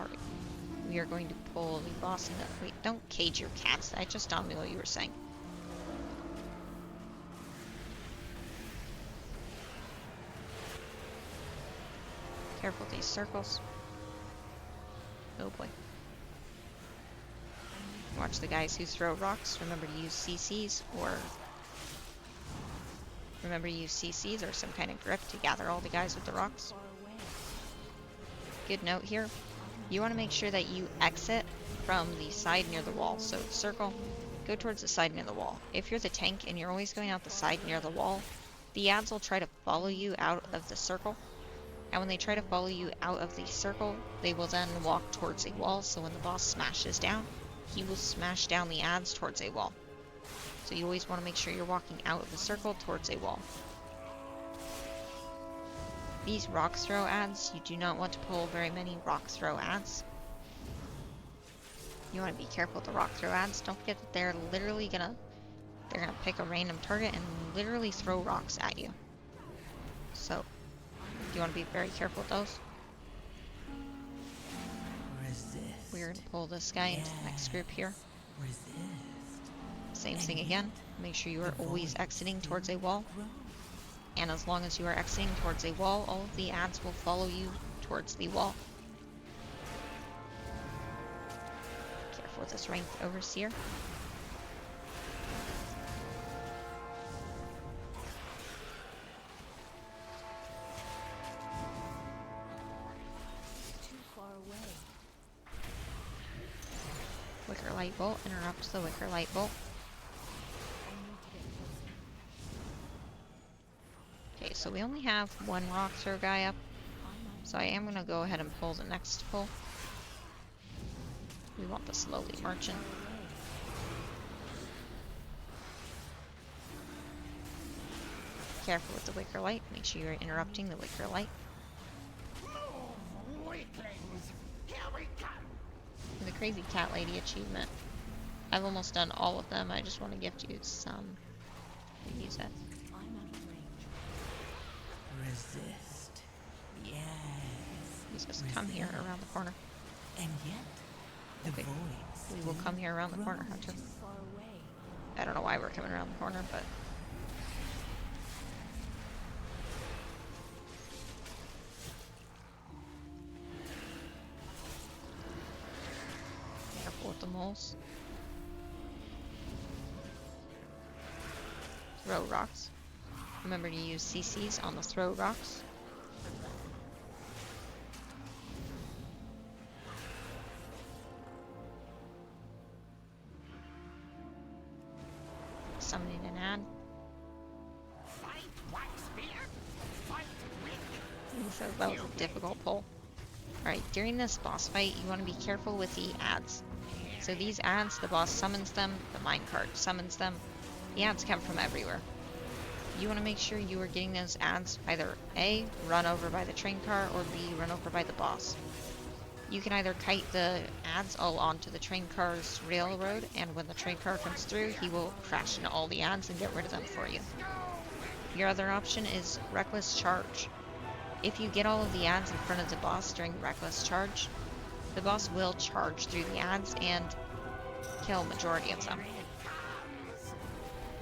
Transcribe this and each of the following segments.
party. We are going to pull the boss in the... Wait, don't cage your cats. I just don't know what you were saying. Careful with these circles. Oh boy. Watch the guys who throw rocks. Remember to use CCs or... Remember to use CCs or some kind of grip to gather all the guys with the rocks. Good note here. You want to make sure that you exit from the side near the wall. So circle, go towards the side near the wall. If you're the tank and you're always going out the side near the wall, the ads will try to follow you out of the circle. And when they try to follow you out of the circle, they will then walk towards a wall. So when the boss smashes down, he will smash down the ads towards a wall. So you always want to make sure you're walking out of the circle towards a wall. These rock throw ads, you do not want to pull very many rock throw ads. You want to be careful with the rock throw ads. Don't forget that they're literally gonna pick a random target and literally throw rocks at you. So you want to be very careful with those. Resist. We're going to pull this guy into the next group here. Resist. Same thing again. Make sure you are always exiting towards a wall. And as long as you are exiting towards a wall, all of the ads will follow you towards the wall. Careful with this ranked overseer. Wicker light bolt interrupts the wicker light bolt. Okay, so we only have one rock throw guy up, so I am going to go ahead and pull the next pull. We want the slowly merchant. Careful with the wicker light, make sure you're interrupting the wicker light. For the crazy cat lady achievement, I've almost done all of them. I just want to gift you some. Use that. Resist. Yes. You just come here around the corner. And yet, the Okay. voice. We will come here around the corner, Hunter. I don't know why we're coming around the corner, but... Careful with the moles. Throw rocks. Remember to use CCs on the throw rocks. Summoning an ad. So that was a difficult pull. Alright, during this boss fight, you want to be careful with the ads. So these ads, the boss summons them, the minecart summons them. The ads come from everywhere. You want to make sure you are getting those ads either A, run over by the train car, or B, run over by the boss. You can either kite the ads all onto the train car's railroad, and when the train car comes through, he will crash into all the ads and get rid of them for you. Your other option is Reckless Charge. If you get all of the ads in front of the boss during Reckless Charge, the boss will charge through the ads and kill majority of them.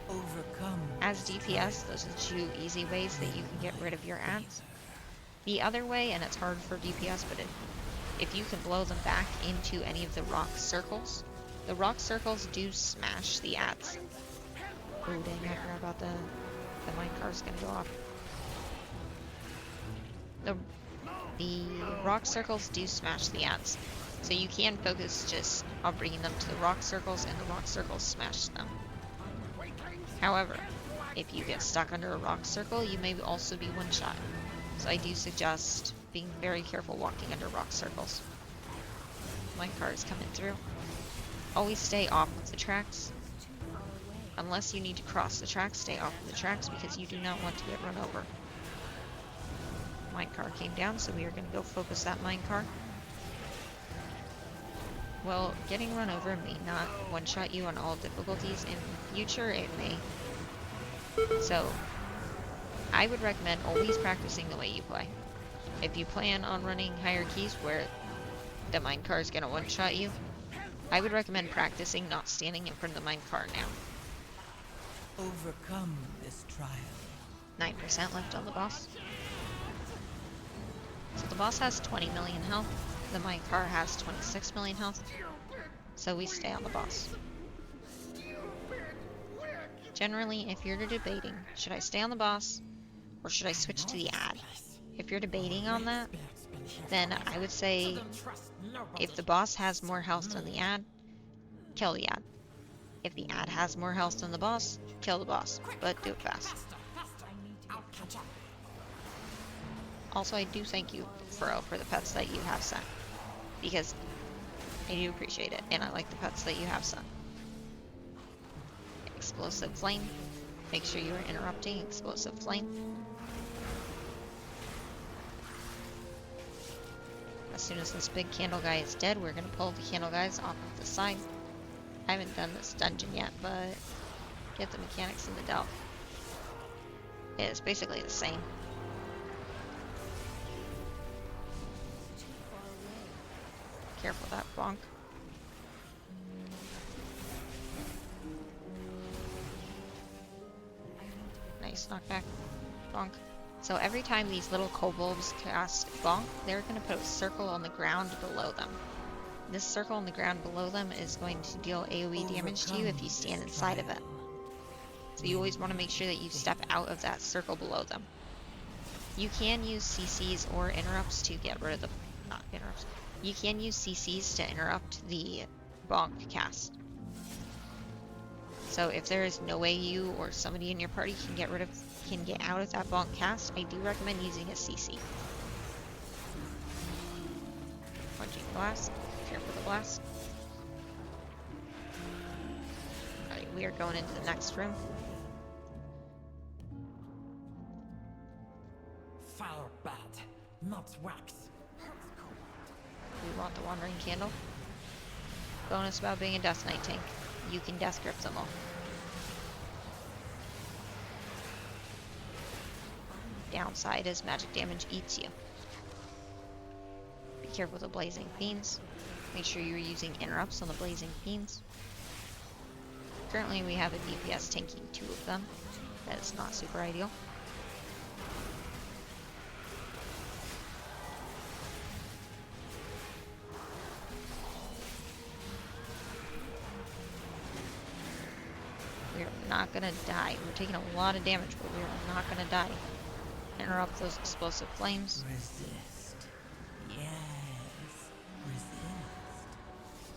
Overcome. As DPS, those are the two easy ways that you can get rid of your ads. The other way, and it's hard for DPS, but if you can blow them back into any of the rock circles, the rock circles do smash the ads. Oh dang, I forgot about the minecart's gonna go off. The rock circles do smash the ads. So you can focus just on bringing them to the rock circles, and the rock circles smash them. However, if you get stuck under a rock circle, you may also be one-shot. So I do suggest being very careful walking under rock circles. My car is coming through. Always stay off of the tracks. Unless you need to cross the tracks, stay off of the tracks because you do not want to get run over. Minecart came down, so we are going to go focus that minecart. Well, getting run over may not one-shot you on all difficulties. In the future, it may. So, I would recommend always practicing the way you play. If you plan on running hierarchies where the minecart is gonna one-shot you, I would recommend practicing not standing in front of the minecart now. Overcome this trial. 9% left on the boss. So the boss has 20 million health. The minecart has 26 million health. So we stay on the boss. Generally, if you're debating, should I stay on the boss or should I switch to the ad? If you're debating on that, then I would say if the boss has more health than the ad, kill the ad. If the ad has more health than the boss, kill the boss, but do it fast. Also, I do thank you, Furrow, for the pets that you have sent, because I do appreciate it, and I like the pets that you have sent. Explosive Flame. Make sure you are interrupting Explosive Flame. As soon as this big candle guy is dead, we're going to pull the candle guys off of the side. I haven't done this dungeon yet, but get the mechanics in the Delve. It's basically the same. Careful of that bonk. Nice knockback. Bonk. So every time these little kobolds cast bonk, they're going to put a circle on the ground below them. This circle on the ground below them is going to deal AoE damage to you if you stand inside of it. So you always want to make sure that you step out of that circle below them. You can use CCs or interrupts to get rid of the... not interrupts. You can use CCs to interrupt the bonk cast. So if there is no way you or somebody in your party can get out of that bonk cast, I do recommend using a CC. Punching blast. Careful the blast. Alright, we are going into the next room. Fire bat, not wax. We want the Wandering Candle. Bonus about being a Death Knight tank. You can death grip them all. Downside is magic damage eats you. Be careful with the Blazing Fiends. Make sure you're using interrupts on the Blazing Fiends. Currently we have a DPS tanking 2 of them. That is not super ideal. We're not gonna die. We're taking a lot of damage, but we're not gonna die. Interrupt those explosive flames. Resist. Yes. Resist.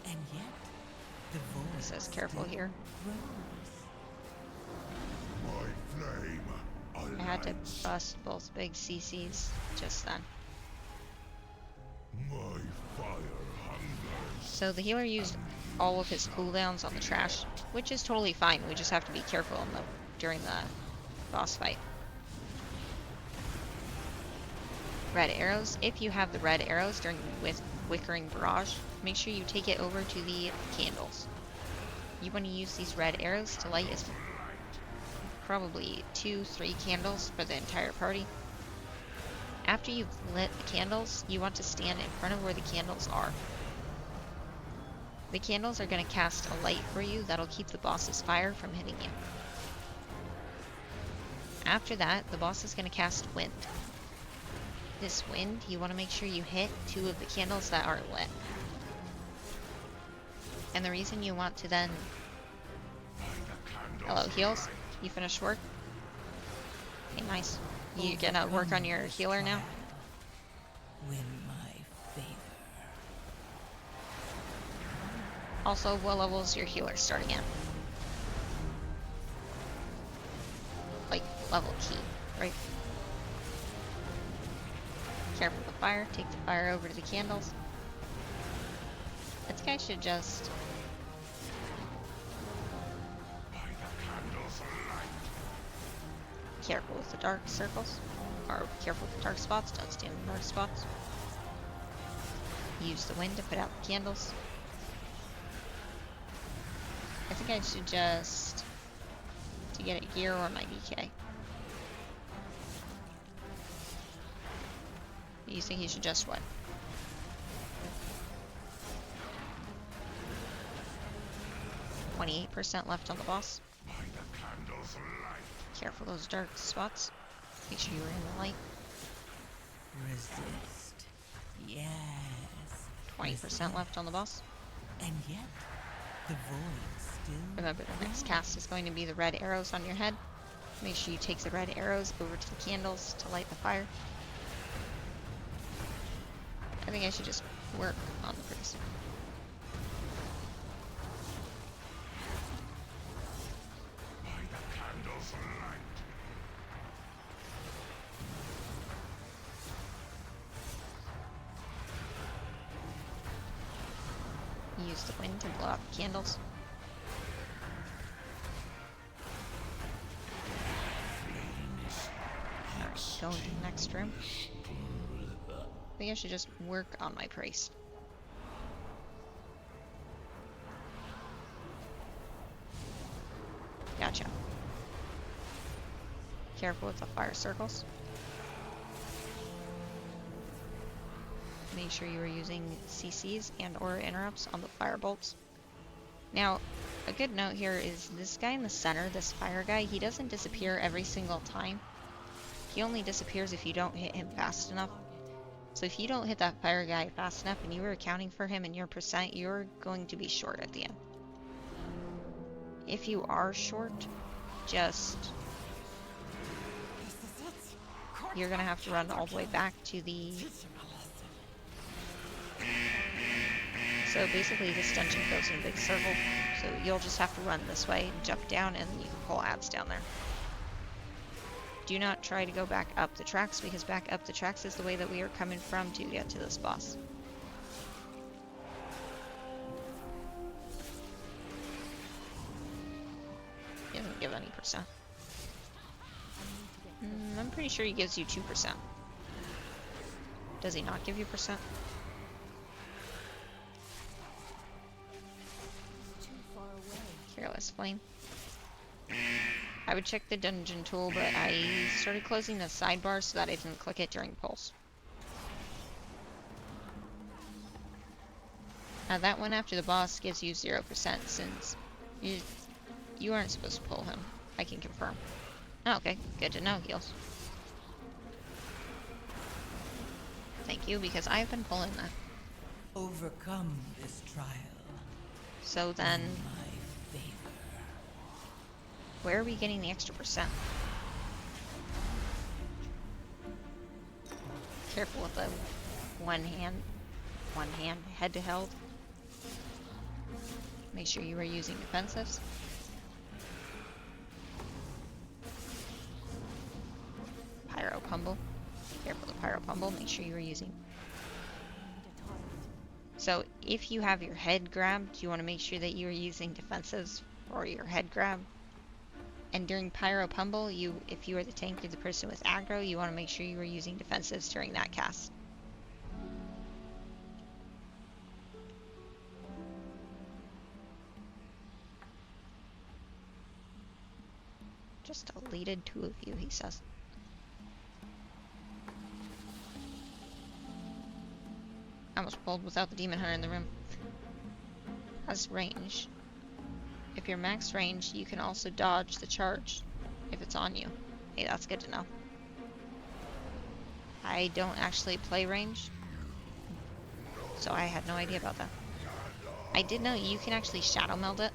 And yet, the voice It says careful here. My flame I had to alights. bust both big CCs just then. My fire hungers. So the healer used all of his cooldowns on the trash, which is totally fine. We just have to be careful during the boss fight. Red arrows. If you have the red arrows with Wickering Barrage, make sure you take it over to the candles. You want to use these red arrows to light probably 2-3 candles for the entire party. After you've lit the candles, you want to stand in front of where the candles are. The candles are going to cast a light for you that'll keep the boss's fire from hitting you. After that, the boss is going to cast wind. This wind, you want to make sure you hit 2 of the candles that are lit. And the reason you want to then... Hello, heals. You finished work? Okay, nice. You gonna work on your healer now? Win my favor. Also, what level is your healer starting at? Like, level key, right? Careful with the fire. Take the fire over to the candles. I think I should just... Careful with the dark circles. Or careful with the dark spots. Don't stand in dark spots. Use the wind to put out the candles. I think I should just... to get a gear or my DK. You think you should just what? 28% left on the boss. By the candle's light. Careful those dark spots. Make sure you're in the light. Resist. Yes. 20% left on the boss. And yet, the void still. Remember, the next cast is going to be the red arrows on your head. Make sure you take the red arrows over to the candles to light the fire. I think I should just work on the priest. By the candle's light. Use the wind to blow out the candles. Alright, go to the next room. I think I should just work on my priest. Gotcha. Careful with the fire circles. Make sure you are using CCs and or interrupts on the fire bolts. Now, a good note here is this guy in the center, this fire guy, he doesn't disappear every single time. He only disappears if you don't hit him fast enough. So if you don't hit that fire guy fast enough and you were accounting for him in your percent, you're going to be short at the end. If you are short, just... you're gonna have to run all the way back to the... So basically this dungeon goes in a big circle, so you'll just have to run this way and jump down and you can pull ads down there. Do not try to go back up the tracks, because back up the tracks is the way that we are coming from to get to this boss. He doesn't give any percent. I'm pretty sure he gives you 2%. Does he not give you percent? Careless Flame. I would check the dungeon tool, but I started closing the sidebar so that I didn't click it during pulls. Now that one after the boss gives you 0% since you aren't supposed to pull him. I can confirm. Oh, okay, good to know, heals. Thank you, because I've been pulling that. Overcome this trial. So then, In my favor. where are we getting the extra percent? Careful with the one hand head to held. Make sure you are using defensives. Pyro Pummel. Careful with the Pyro Pummel. Make sure you are using. So if you have your head grabbed, you want to make sure that you are using defensives for your head grab. And during Pyro Pummel, if you are the tank or the person with aggro, you want to make sure you are using defensives during that cast. Just deleted 2 of you, he says. I almost pulled without the Demon Hunter in the room. Has range. If you're max range, you can also dodge the charge if it's on you. Hey, that's good to know. I don't actually play range, so I had no idea about that. I did know you can actually shadow meld it.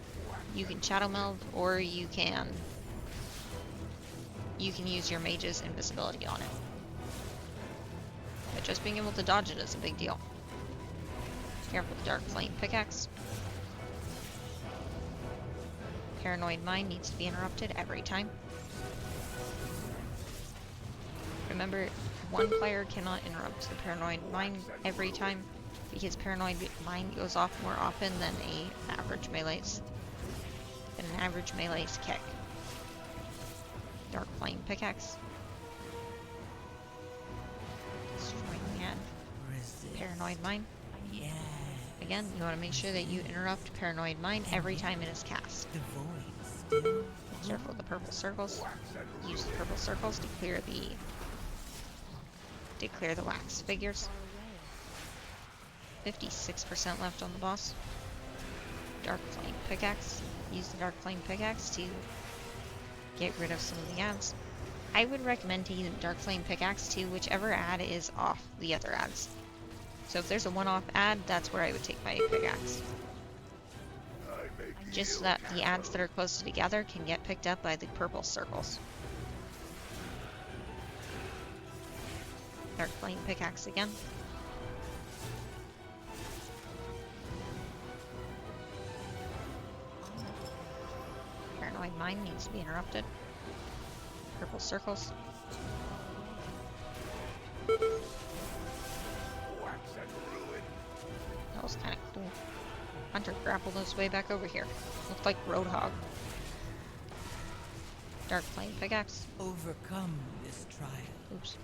You can shadow meld, or you can use your mage's invisibility on it. But just being able to dodge it is a big deal. Careful with the Darkflame pickaxe. Paranoid Mind needs to be interrupted every time. Remember, one player cannot interrupt the Paranoid Mind every time, because Paranoid Mind goes off more often than an average melee's kick. Darkflame pickaxe. Destroying the ad. Paranoid Mind. Yes. Again, you want to make sure that you interrupt Paranoid Mind every time it is cast. The void still. Careful with the purple circles. Use the purple circles to clear the wax figures. 56% left on the boss. Darkflame pickaxe. Use the Darkflame pickaxe to get rid of some of the ads. I would recommend taking the Darkflame pickaxe to whichever ad is off the other ads. So if there's a one-off ad, that's where I would take my pickaxe. Just so that the ads that are close together can get picked up by the purple circles. Darkflame pickaxe again. Paranoid Mind needs to be interrupted. Purple circles. That was kind of cool. Hunter grappled his way back over here. Looked like Roadhog. Darkflame pickaxe. Overcome this trial. Oops.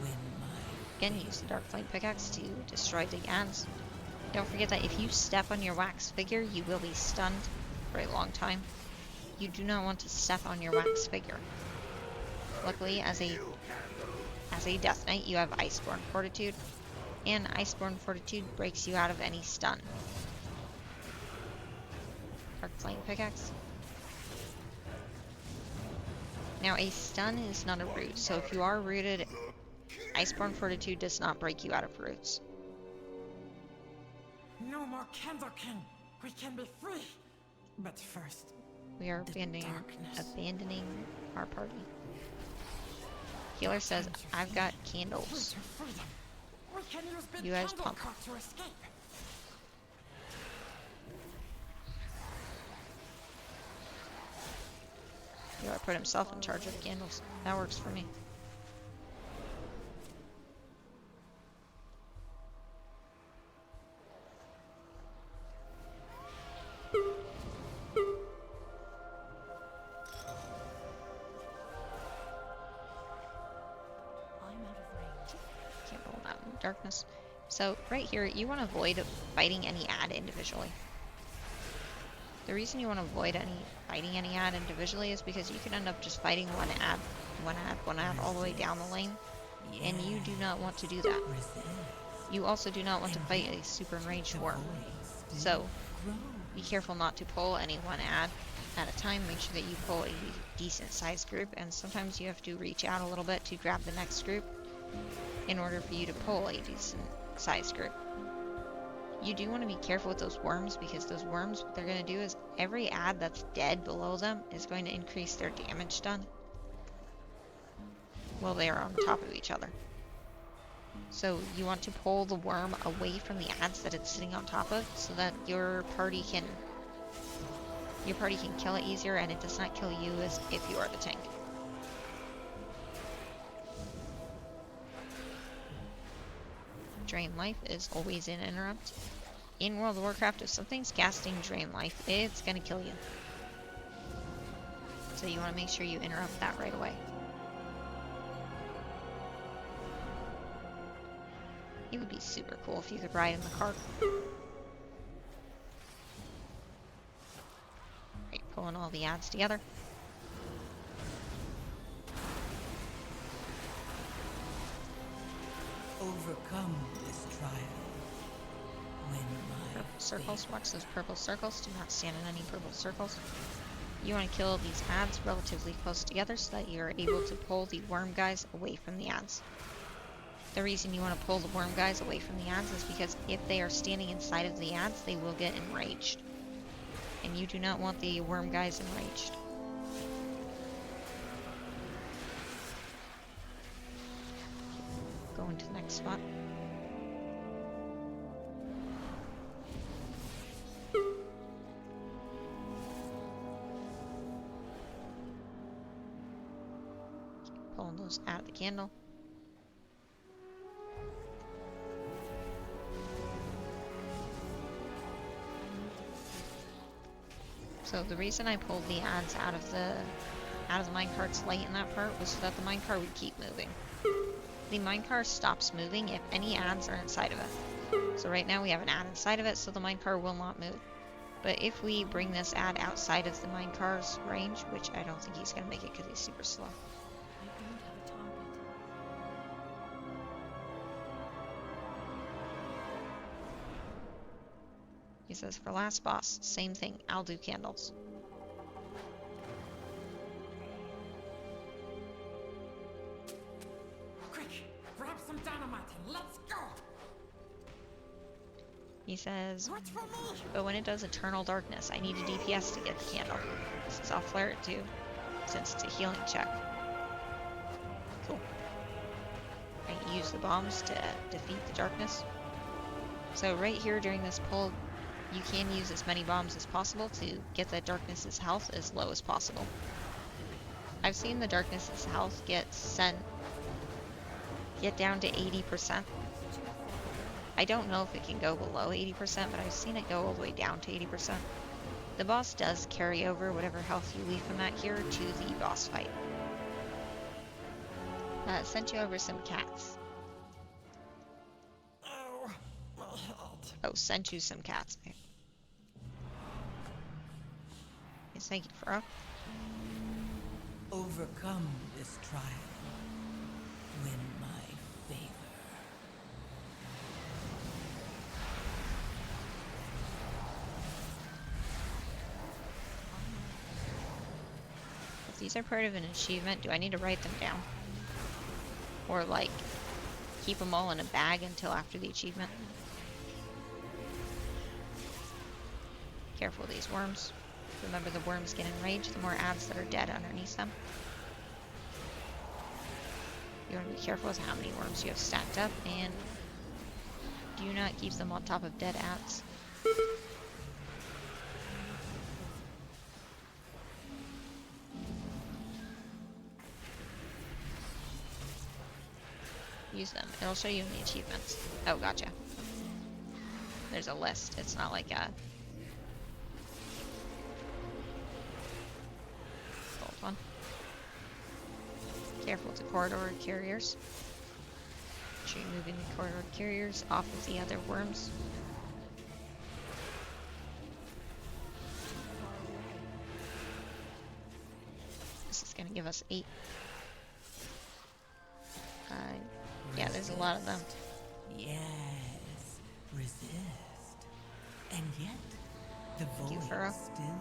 Win my Again, use the Darkflame pickaxe to destroy the ads. Don't forget that if you step on your wax figure, you will be stunned for a long time. You do not want to step on your wax figure. Luckily, as a Death Knight, you have Iceborne Fortitude, and Iceborne Fortitude breaks you out of any stun. Darkflame pickaxe. Now, a stun is not a root, so if you are rooted, Iceborne Fortitude does not break you out of roots. No more Candlekin. We can be free. But first, We are abandoning our party. Healer says, I've got candles. we can use big You guys candle pump. cock to escape. Healer put himself in charge of candles. That works for me. Can't roll that in darkness. So right here, you want to avoid fighting any ad individually. The reason you want to avoid fighting any ad individually is because you can end up just fighting one ad all the way down the lane, and you do not want to do that. You also do not want to fight a super enraged worm. So be careful not to pull any one ad at a time. Make sure that you pull a decent sized group, and sometimes you have to reach out a little bit to grab the next group in order for you to pull a decent sized group. You do want to be careful with those worms, because those worms, what they're going to do is every ad that's dead below them is going to increase their damage done while they are on top of each other. So you want to pull the worm away from the ads that it's sitting on top of, so that your party can kill it easier, and it does not kill you as if you are the tank. Drain life is always an interrupt. In World of Warcraft, if something's casting drain life, it's gonna kill you. So you want to make sure you interrupt that right away. It would be super cool if you could ride in the cart. Right, pulling all the ads together. overcome this trial. When my Purple circles. Watch those purple circles. Do not stand in any purple circles. You want to kill these ads relatively close together so that you're able to pull the worm guys away from the ads. The reason you want to pull the worm guys away from the ads is because if they are standing inside of the ads, they will get enraged. And you do not want the worm guys enraged. Go into the next spot. Keep pulling those out of the candle. So the reason I pulled the ads out of the minecarts late in that part was so that the minecart would keep moving. The minecart stops moving if any ads are inside of it. So right now we have an ad inside of it, so the minecart will not move. But if we bring this ad outside of the minecart's range, which I don't think he's going to make it because he's super slow. He says, for last boss, same thing. I'll do candles. Quick, grab some dynamite and let's go. He says, Wait for me. but when it does Eternal Darkness, I need a DPS to get the candle. He says, I'll flare it too, since it's a healing check. Cool. I use the bombs to defeat the darkness. So right here during this pull, you can use as many bombs as possible to get the darkness's health as low as possible. I've seen the darkness's health get down to 80%. I don't know if it can go below 80%, but I've seen it go all the way down to 80%. The boss does carry over whatever health you leave from that here to the boss fight. Sent you over some cats. Oh, my head. Oh, sent you some cats. Yes, thank you, Fro. Overcome this trial. Win my favor. If these are part of an achievement, do I need to write them down? Or, like, keep them all in a bag until after the achievement? Careful of these worms. Remember, the worms get enraged the more ads that are dead underneath them. You want to be careful with how many worms you have stacked up, and do not keep them on top of dead ads. Use them. It'll show you in the achievements. Oh, gotcha. There's a list. It's not like a gold one. Careful to corridor carriers. Make sure you're moving the corridor carriers off of the other worms. This is gonna give us 8. Yeah, there's a lot of them. Yes, resist. And yet, the you, void Furrow. still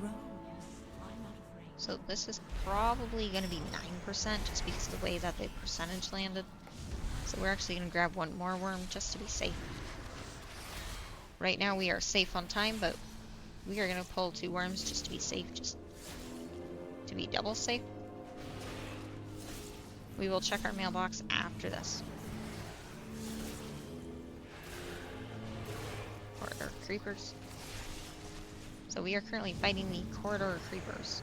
grows. So this is probably going to be 9% just because of the way that the percentage landed. So we're actually going to grab one more worm just to be safe. Right now we are safe on time, but we are going to pull 2 worms just to be safe, just to be double safe. We will check our mailbox after this. Corridor creepers. So we are currently fighting the corridor creepers.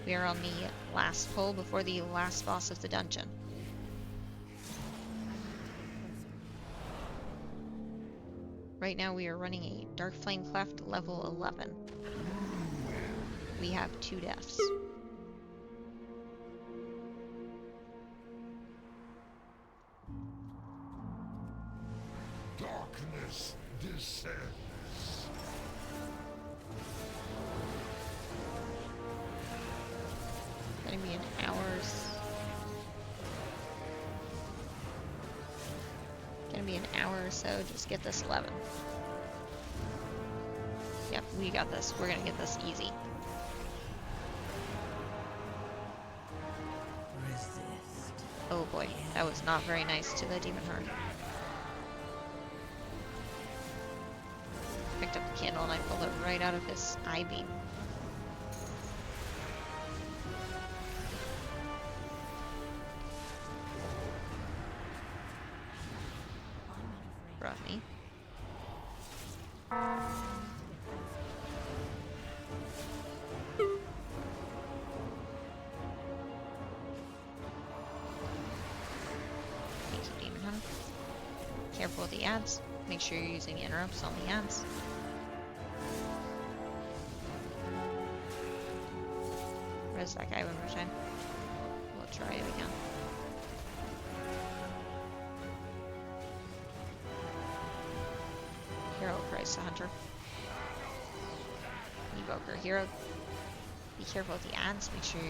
We are on the last pull before the last boss of the dungeon. Right now we are running a Darkflame Cleft level 11. We have 2 deaths. Darkness descends. Gonna be an hour or so. Just get this 11. Yep, we got this. We're gonna get this easy. Resist. Oh boy, that was not very nice to the demon herd. Picked up the candle and I pulled it right out of his eye beam. Brought me. Thank you, Demon Hunter. Careful with the ads. Make sure you're using interrupts on the ads. Res that guy one more time. We'll try it again. Hero Christ the Hunter. Evoker Hero. Be careful with the ads. Make sure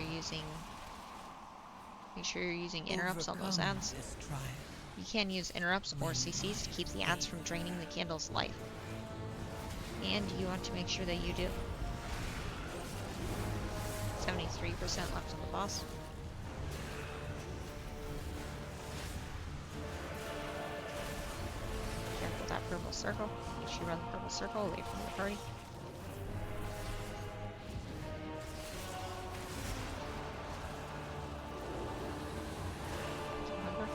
you're using interrupts on those ads. This trial. You can use interrupts or CCs to keep the ads from draining the candle's life. And you want to make sure that you do. 73% left on the boss. Careful with that purple circle. Make sure you run the purple circle away from the party. Remember?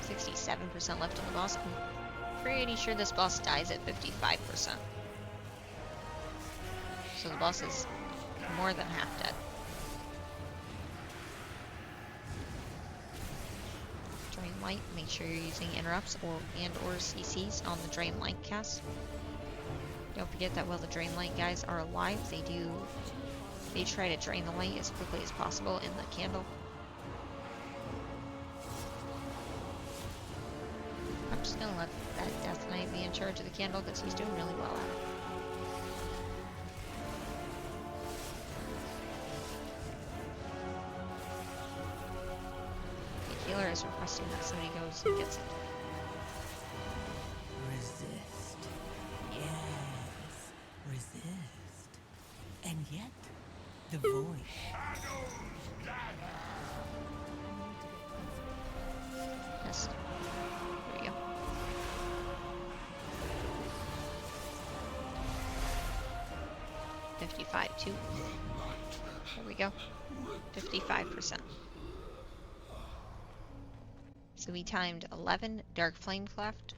67% left on the boss. I'm pretty sure this boss dies at 55%. So the boss is more than half dead. Drain light, make sure you're using interrupts or CCs on the drain light cast. Don't forget that while the drain light guys are alive, they try to drain the light as quickly as possible in the candle. I'm just gonna let that Death Knight be in charge of the candle because he's doing really well at it. Healer is requesting that somebody goes and gets it. Resist. Yes. Resist. And yet, the void. Yes. There we go. $55 too. There we go. 55%. So we timed 11 Darkflame Cleft,